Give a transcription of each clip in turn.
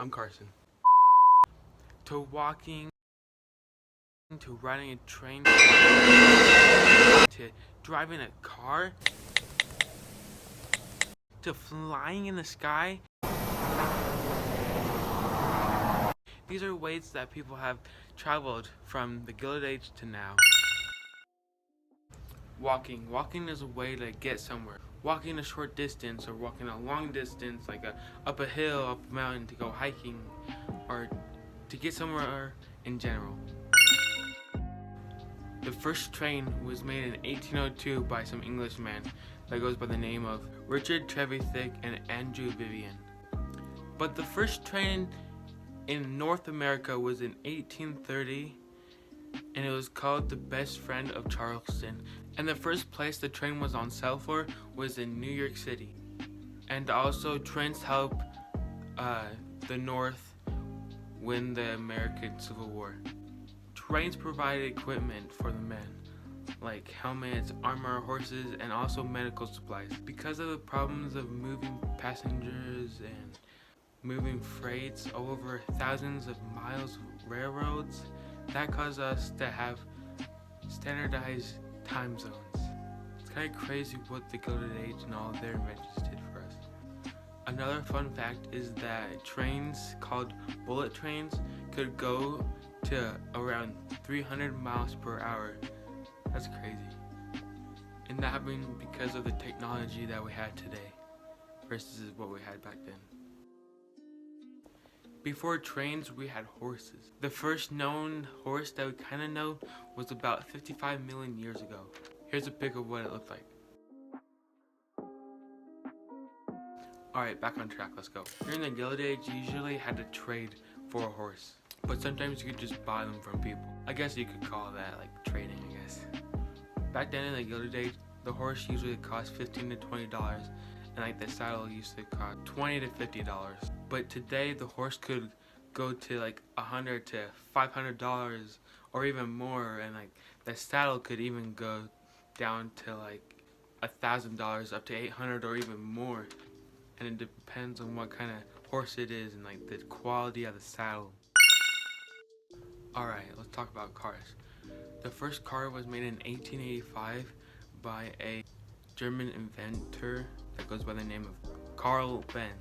I'm Carson. To walking, to riding a train, to driving a car, to flying in the sky. These are ways that people have traveled from the Gilded Age to now. Walking is a way to get somewhere. Walking a short distance or walking a long distance, like up a hill, up a mountain to go hiking, or to get somewhere in general. The first train was made in 1802 by some Englishmen that goes by the name of Richard Trevithick and Andrew Vivian. But the first train in North America was in 1830, and it was called the Best Friend of Charleston. And the first place the train was on sale for was in New York City. And also trains help the North win the American Civil War. Trains provided equipment for the men, like helmets, armor, horses, and also medical supplies. Because of the problems of moving passengers and moving freights over thousands of miles of railroads, that caused us to have standardized time zones. It's kind of crazy what the Gilded Age and all their inventions did for us. Another fun fact is that trains called bullet trains could go to around 300 miles per hour. That's crazy. And that happened because of the technology that we had today versus what we had back then. Before trains, we had horses. The first known horse that we kind of know was about 55 million years ago. Here's a pic of what it looked like. Alright, back on track, let's go. During the Gilded Age, you usually had to trade for a horse, but sometimes you could just buy them from people. I guess you could call that like trading, I guess. Back then in the Gilded Age, the horse usually cost $15 to $20, and like the saddle used to cost $20 to $50. But today the horse could go to like $100 to $500 or even more, and like the saddle could even go down to like $1,000 up to $800 or even more. And it depends on what kind of horse it is and like the quality of the saddle. Alright, let's talk about cars. The first car was made in 1885 by a German inventor that goes by the name of Carl Benz.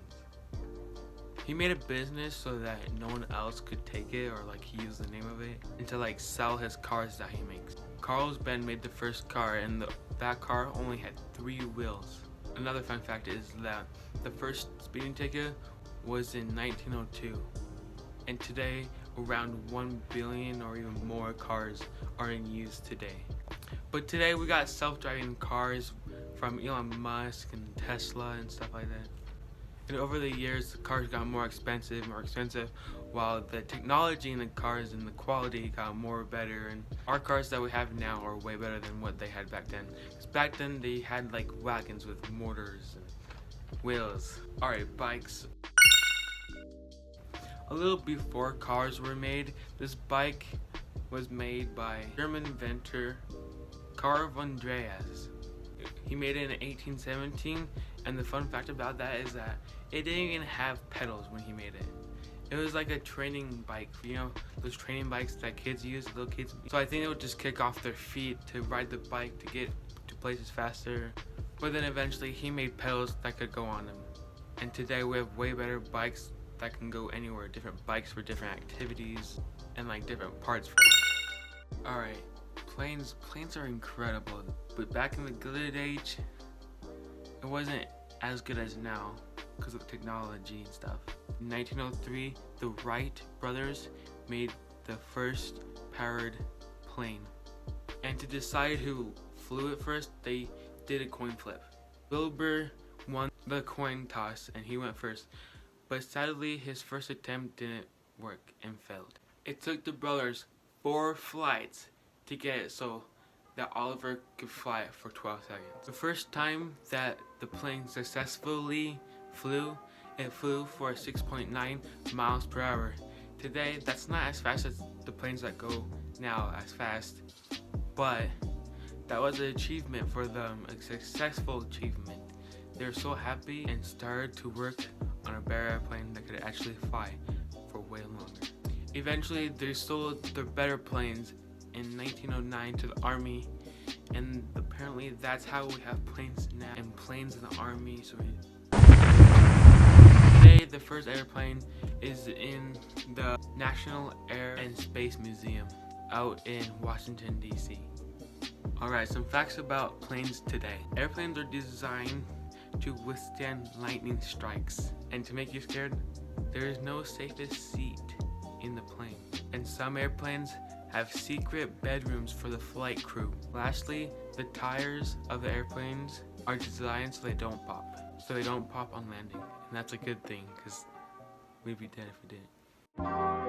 He made a business so that no one else could take it, or like he used the name of it, and to like sell his cars that he makes. Carl Benz made the first car, and that car only had 3 wheels. Another fun fact is that the first speeding ticket was in 1902, and today around 1 billion or even more cars are in use today. But today we got self-driving cars from Elon Musk and Tesla and stuff like that. And over the years, the cars got more expensive, while the technology in the cars and the quality got better. And our cars that we have now are way better than what they had back then. Because back then, they had like wagons with motors and wheels. Alright, bikes. A little before cars were made, this bike was made by German inventor Carl von Andreas. He made it in 1817, and the fun fact about that is that it didn't even have pedals when he made it. It was like a training bike, you know, those training bikes that kids use, little kids. So I think it would just kick off their feet to ride the bike to get to places faster. But then eventually he made pedals that could go on them. And today we have way better bikes that can go anywhere, different bikes for different activities and like different parts for them. Alright. Planes are incredible, but back in the Gilded Age, it wasn't as good as now because of the technology and stuff. In 1903, the Wright brothers made the first powered plane. And to decide who flew it first, they did a coin flip. Wilbur won the coin toss and he went first, but sadly his first attempt didn't work and failed. It took the brothers 4 flights to get it so that Oliver could fly it for 12 seconds. The first time that the plane successfully flew, it flew for 6.9 miles per hour. Today, that's not as fast as the planes that go now as fast, but that was an achievement for them, a successful achievement. They were so happy and started to work on on a better airplane that could actually fly for way longer. Eventually, they sold their better planes in 1909 to the Army, and apparently that's how we have planes now, and planes in the Army. So today, the first airplane is in the National Air and Space Museum out in Washington, D.C. Alright, some facts about planes today. Airplanes are designed to withstand lightning strikes, and to make you scared, there is no safest seat in the plane. And some airplanes have secret bedrooms for the flight crew. Lastly, the tires of the airplanes are designed so they don't pop. So they don't pop on landing. And that's a good thing, because we'd be dead if we didn't.